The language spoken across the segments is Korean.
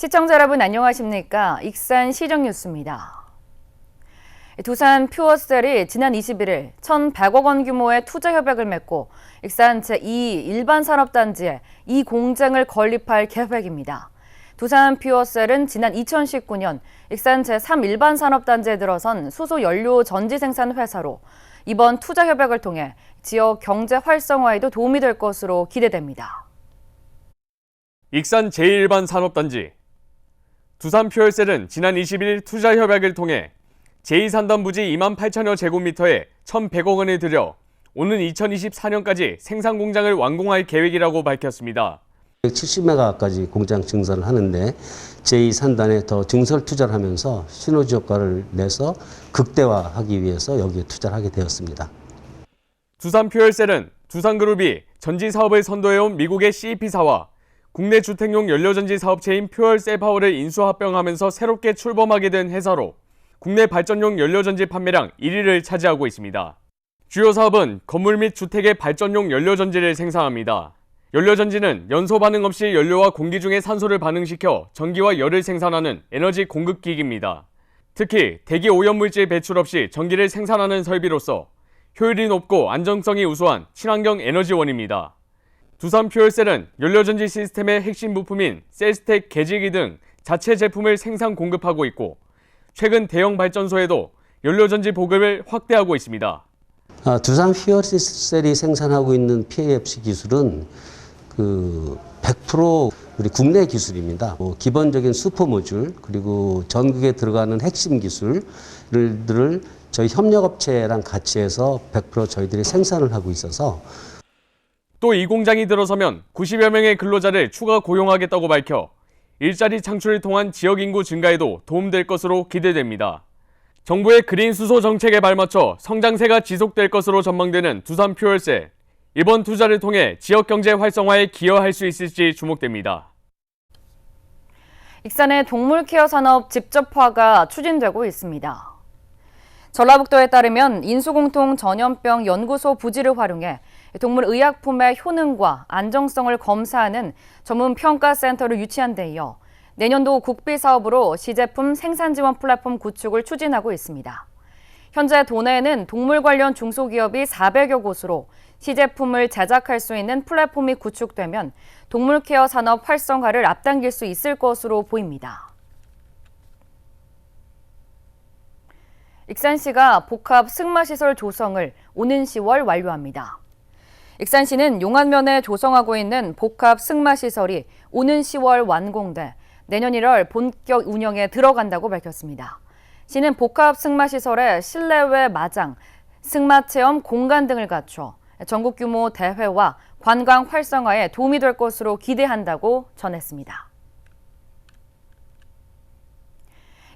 시청자 여러분 안녕하십니까? 익산 시정 뉴스입니다. 두산 퓨어셀이 지난 21일 1,100억 원 규모의 투자 협약을 맺고 익산 제2 일반산업단지에 이 공장을 건립할 계획입니다. 두산 퓨어셀은 지난 2019년 익산 제3 일반산업단지에 들어선 수소 연료 전지 생산 회사로 이번 투자 협약을 통해 지역 경제 활성화에도 도움이 될 것으로 기대됩니다. 익산 제1일반산업단지 두산 퓨얼셀은 지난 21일 투자 협약을 통해 제2산단 부지 28,000여 제곱미터에 1,100억 원을 들여 오는 2024년까지 생산 공장을 완공할 계획이라고 밝혔습니다. 70메가까지 공장 증설을 하는데 제2산단에 더 증설 투자를 하면서 시너지 효과를 내서 극대화하기 위해서 여기에 투자를 하게 되었습니다. 두산 퓨얼셀은 두산그룹이 전지 사업을 선도해온 미국의 CEP사와 국내 주택용 연료전지 사업체인 퓨얼셀파워를 인수합병하면서 새롭게 출범하게 된 회사로 국내 발전용 연료전지 판매량 1위를 차지하고 있습니다. 주요 사업은 건물 및 주택의 발전용 연료전지를 생산합니다. 연료전지는 연소 반응 없이 연료와 공기 중의 산소를 반응시켜 전기와 열을 생산하는 에너지 공급기기입니다. 특히 대기 오염물질 배출 없이 전기를 생산하는 설비로서 효율이 높고 안정성이 우수한 친환경 에너지원입니다. 두산 퓨얼셀은 연료전지 시스템의 핵심 부품인 셀스텍 개지기 등 자체 제품을 생산 공급하고 있고 최근 대형 발전소에도 연료전지 보급을 확대하고 있습니다. 두산 퓨얼셀이 생산하고 있는 PAFC 기술은 100% 우리 국내 기술입니다. 기본적인 슈퍼 모듈 그리고 전극에 들어가는 핵심 기술들을 저희 협력업체랑 같이 해서 100% 저희들이 생산을 하고 있어서 또 이 공장이 들어서면 90여 명의 근로자를 추가 고용하겠다고 밝혀 일자리 창출을 통한 지역 인구 증가에도 도움될 것으로 기대됩니다. 정부의 그린 수소 정책에 발맞춰 성장세가 지속될 것으로 전망되는 두산 퓨얼셀. 이번 투자를 통해 지역 경제 활성화에 기여할 수 있을지 주목됩니다. 익산의 동물 케어 산업 직접화가 추진되고 있습니다. 전라북도에 따르면 인수공통 전염병 연구소 부지를 활용해 동물 의약품의 효능과 안정성을 검사하는 전문 평가센터를 유치한 데 이어 내년도 국비 사업으로 시제품 생산 지원 플랫폼 구축을 추진하고 있습니다. 현재 도내에는 동물 관련 중소기업이 400여 곳으로 시제품을 제작할 수 있는 플랫폼이 구축되면 동물 케어 산업 활성화를 앞당길 수 있을 것으로 보입니다. 익산시가 복합 승마시설 조성을 오는 10월 완료합니다. 익산시는 용안면에 조성하고 있는 복합 승마시설이 오는 10월 완공돼 내년 1월 본격 운영에 들어간다고 밝혔습니다. 시는 복합 승마시설에 실내외 마장, 승마체험 공간 등을 갖춰 전국 규모 대회와 관광 활성화에 도움이 될 것으로 기대한다고 전했습니다.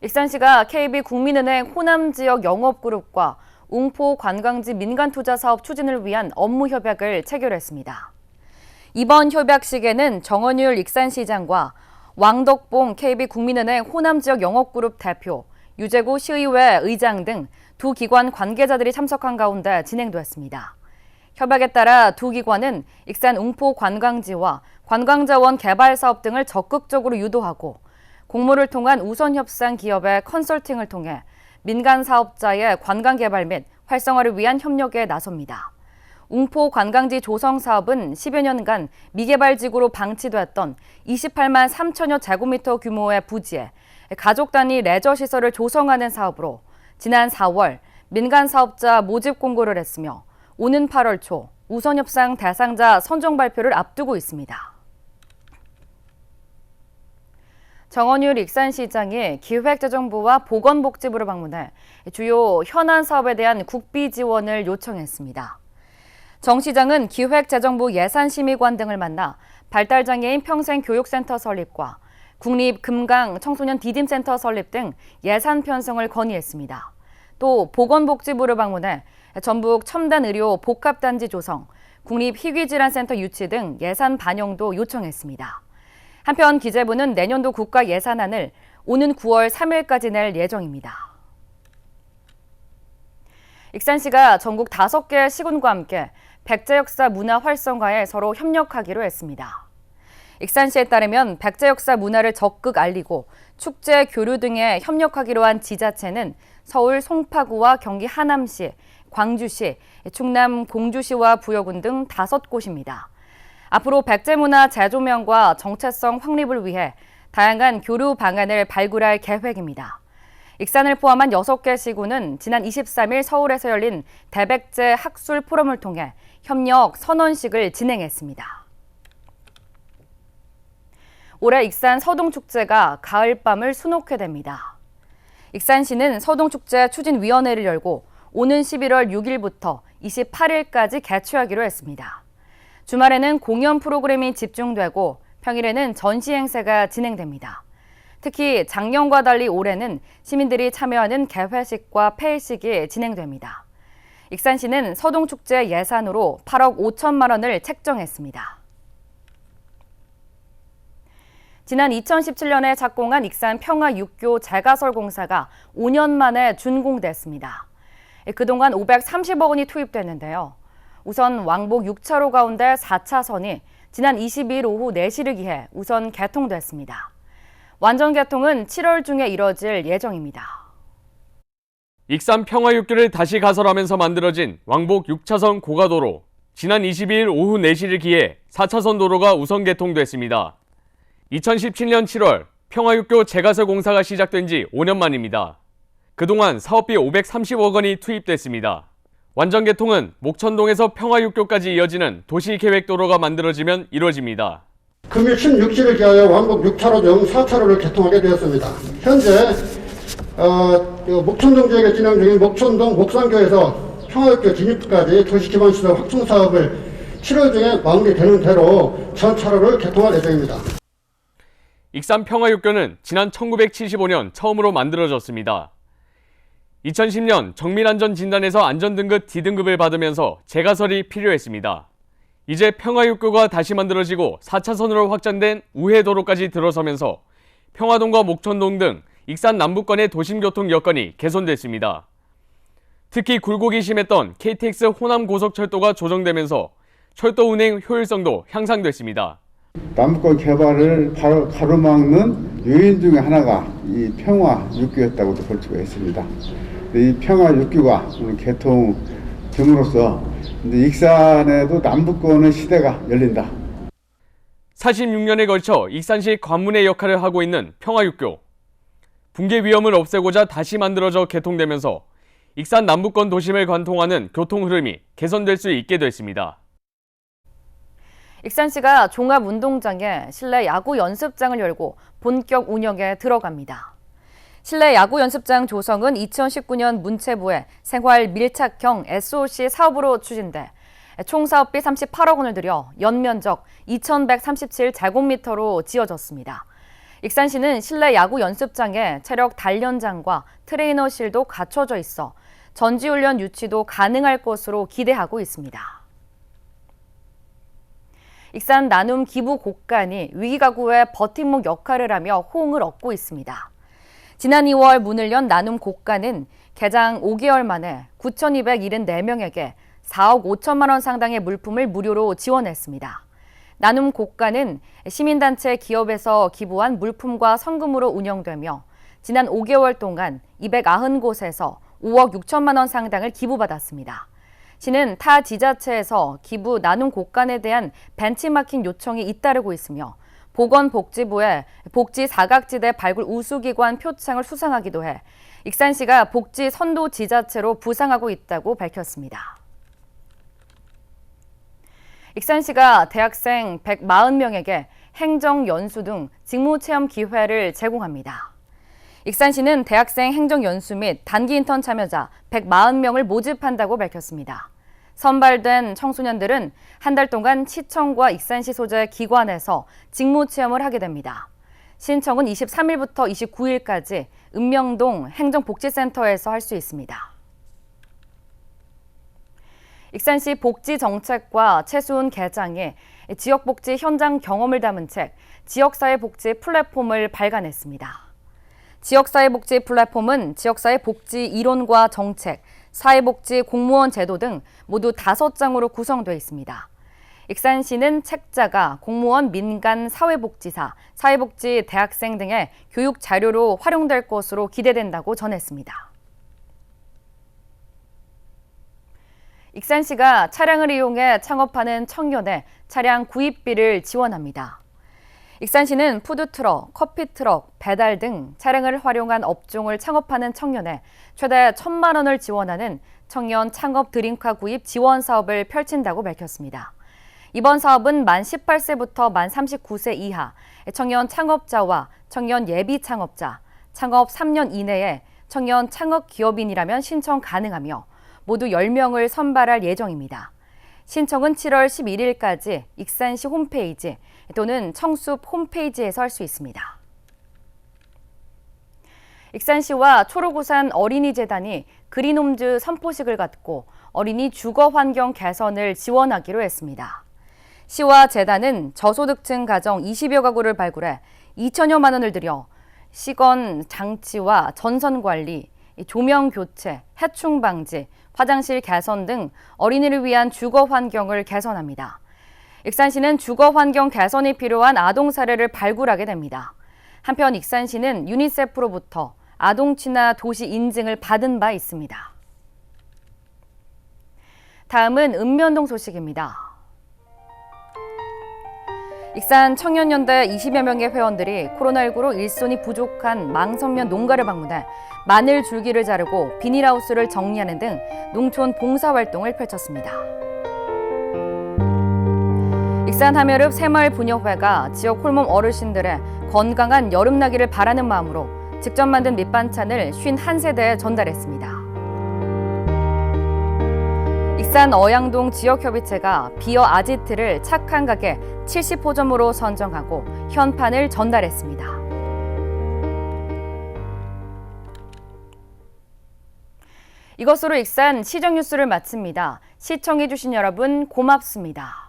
익산시가 KB국민은행 호남지역 영업그룹과 웅포 관광지 민간투자 사업 추진을 위한 업무 협약을 체결했습니다. 이번 협약식에는 정원율 익산시장과 왕덕봉 KB국민은행 호남지역 영업그룹 대표, 유재구 시의회 의장 등 두 기관 관계자들이 참석한 가운데 진행됐습니다. 협약에 따라 두 기관은 익산 웅포 관광지와 관광자원 개발 사업 등을 적극적으로 유도하고 공모를 통한 우선 협상 기업의 컨설팅을 통해 민간 사업자의 관광 개발 및 활성화를 위한 협력에 나섭니다. 웅포 관광지 조성 사업은 10여 년간 미개발지구로 방치됐던 28만 3천여 제곱미터 규모의 부지에 가족 단위 레저 시설을 조성하는 사업으로 지난 4월 민간 사업자 모집 공고를 했으며 오는 8월 초 우선 협상 대상자 선정 발표를 앞두고 있습니다. 정원율 익산시장이 기획재정부와 보건복지부를 방문해 주요 현안 사업에 대한 국비 지원을 요청했습니다. 정 시장은 기획재정부 예산심의관 등을 만나 발달장애인 평생교육센터 설립과 국립금강 청소년 디딤센터 설립 등 예산 편성을 건의했습니다. 또 보건복지부를 방문해 전북 첨단의료 복합단지 조성, 국립희귀질환센터 유치 등 예산 반영도 요청했습니다. 한편 기재부는 내년도 국가 예산안을 오는 9월 3일까지 낼 예정입니다. 익산시가 전국 5개 시군과 함께 백제 역사 문화 활성화에 서로 협력하기로 했습니다. 익산시에 따르면 백제 역사 문화를 적극 알리고 축제, 교류 등에 협력하기로 한 지자체는 서울 송파구와 경기 하남시, 광주시, 충남 공주시와 부여군 등 5곳입니다. 앞으로 백제 문화 재조명과 정체성 확립을 위해 다양한 교류 방안을 발굴할 계획입니다. 익산을 포함한 6개 시군은 지난 23일 서울에서 열린 대백제 학술 포럼을 통해 협력 선언식을 진행했습니다. 올해 익산 서동축제가 가을밤을 수놓게 됩니다. 익산시는 서동축제 추진위원회를 열고 오는 11월 6일부터 28일까지 개최하기로 했습니다. 주말에는 공연 프로그램이 집중되고 평일에는 전시 행사가 진행됩니다. 특히 작년과 달리 올해는 시민들이 참여하는 개회식과 폐회식이 진행됩니다. 익산시는 서동축제 예산으로 8억 5천만 원을 책정했습니다. 지난 2017년에 착공한 익산 평화육교 재가설 공사가 5년 만에 준공됐습니다. 그동안 530억 원이 투입됐는데요. 우선 왕복 6차로 가운데 4차선이 지난 22일 오후 4시를 기해 우선 개통됐습니다. 완전 개통은 7월 중에 이뤄질 예정입니다. 익산 평화육교를 다시 가설하면서 만들어진 왕복 6차선 고가도로. 지난 22일 오후 4시를 기해 4차선 도로가 우선 개통됐습니다. 2017년 7월 평화육교 재가설 공사가 시작된 지 5년 만입니다. 그동안 사업비 530억 원이 투입됐습니다. 완전 개통은 목천동에서 평화육교까지 이어지는 도시계획도로가 만들어지면 이루어집니다. 금일 16시를 기하여 왕복 6차로 중 4차로를 개통하게 되었습니다. 현재 목천동 지역에 진행 중인 목천동 목산교에서 평화육교 진입까지 도시기반시설 확충 사업을 7월 중에 마무리되는 대로 전 차로를 개통할 예정입니다. 익산 평화육교는 지난 1975년 처음으로 만들어졌습니다. 2010년 정밀안전진단에서 안전등급 D등급을 받으면서 재가설이 필요했습니다. 이제 평화육교가 다시 만들어지고 4차선으로 확장된 우회도로까지 들어서면서 평화동과 목천동 등 익산 남부권의 도심교통 여건이 개선됐습니다. 특히 굴곡이 심했던 KTX 호남 고속철도가 조정되면서 철도 운행 효율성도 향상됐습니다. 남부권 개발을 바로 가로막는 요인 중에 하나가 이 평화육교였다고도 볼 수가 있습니다. 이 평화육교가 오늘 개통됨으로써 익산에도 남부권의 시대가 열린다. 46년에 걸쳐 익산시 관문의 역할을 하고 있는 평화육교. 붕괴 위험을 없애고자 다시 만들어져 개통되면서 익산 남부권 도심을 관통하는 교통 흐름이 개선될 수 있게 됐습니다. 익산시가 종합운동장에 실내 야구 연습장을 열고 본격 운영에 들어갑니다. 실내 야구 연습장 조성은 2019년 문체부의 생활 밀착형 SOC 사업으로 추진돼 총 사업비 38억 원을 들여 연면적 2,137제곱미터로 지어졌습니다. 익산시는 실내 야구 연습장에 체력 단련장과 트레이너실도 갖춰져 있어 전지훈련 유치도 가능할 것으로 기대하고 있습니다. 익산 나눔 기부 곡간이 위기가구의 버팀목 역할을 하며 호응을 얻고 있습니다. 지난 2월 문을 연 나눔 곡간은 개장 5개월 만에 9,274명에게 4억 5천만 원 상당의 물품을 무료로 지원했습니다. 나눔 곡간은 시민단체 기업에서 기부한 물품과 성금으로 운영되며 지난 5개월 동안 290곳에서 5억 6천만 원 상당을 기부받았습니다. 시는 타 지자체에서 기부 나눔 곡간에 대한 벤치마킹 요청이 잇따르고 있으며 보건복지부의 복지 사각지대 발굴 우수기관 표창을 수상하기도 해 익산시가 복지 선도 지자체로 부상하고 있다고 밝혔습니다. 익산시가 대학생 140명에게 행정연수 등 직무체험 기회를 제공합니다. 익산시는 대학생 행정연수 및 단기 인턴 참여자 140명을 모집한다고 밝혔습니다. 선발된 청소년들은 한 달 동안 시청과 익산시 소재 기관에서 직무체험을 하게 됩니다. 신청은 23일부터 29일까지 읍명동 행정복지센터에서 할 수 있습니다. 익산시 복지정책과 최수훈 계장이 지역복지 현장 경험을 담은 책 지역사회복지 플랫폼을 발간했습니다. 지역사회복지 플랫폼은 지역사회 복지 이론과 정책, 사회복지 공무원 제도 등 모두 5장으로 구성되어 있습니다. 익산시는 책자가 공무원, 민간, 사회복지사, 사회복지, 대학생 등의 교육 자료로 활용될 것으로 기대된다고 전했습니다. 익산시가 차량을 이용해 창업하는 청년의 차량 구입비를 지원합니다. 익산시는 푸드트럭, 커피트럭, 배달 등 차량을 활용한 업종을 창업하는 청년에 최대 1,000만 원을 지원하는 청년 창업 드림카 구입 지원 사업을 펼친다고 밝혔습니다. 이번 사업은 만 18세부터 만 39세 이하 청년 창업자와 청년 예비 창업자, 창업 3년 이내에 청년 창업 기업인이라면 신청 가능하며 모두 10명을 선발할 예정입니다. 신청은 7월 11일까지 익산시 홈페이지 또는 청숲 홈페이지에서 할 수 있습니다. 익산시와 초록우산 어린이재단이 그린홈즈 선포식을 갖고 어린이 주거 환경 개선을 지원하기로 했습니다. 시와 재단은 저소득층 가정 20여 가구를 발굴해 2천여만 원을 들여 시건 장치와 전선 관리, 조명 교체, 해충 방지, 화장실 개선 등 어린이를 위한 주거 환경을 개선합니다. 익산시는 주거 환경 개선이 필요한 아동 사례를 발굴하게 됩니다. 한편 익산시는 유니세프로부터 아동 친화 도시 인증을 받은 바 있습니다. 다음은 읍면동 소식입니다. 익산 청년연대 20여 명의 회원들이 코로나19로 일손이 부족한 망선면 농가를 방문해 마늘 줄기를 자르고 비닐하우스를 정리하는 등 농촌 봉사활동을 펼쳤습니다. 익산 하멸읍 새마을부녀회가 지역 홀몸 어르신들의 건강한 여름나기를 바라는 마음으로 직접 만든 밑반찬을 51세대에 전달했습니다. 익산 어양동 지역협의체가 비어 아지트를 착한 가게 70호점으로 선정하고 현판을 전달했습니다. 이것으로 익산 시정뉴스를 마칩니다. 시청해주신 여러분 고맙습니다.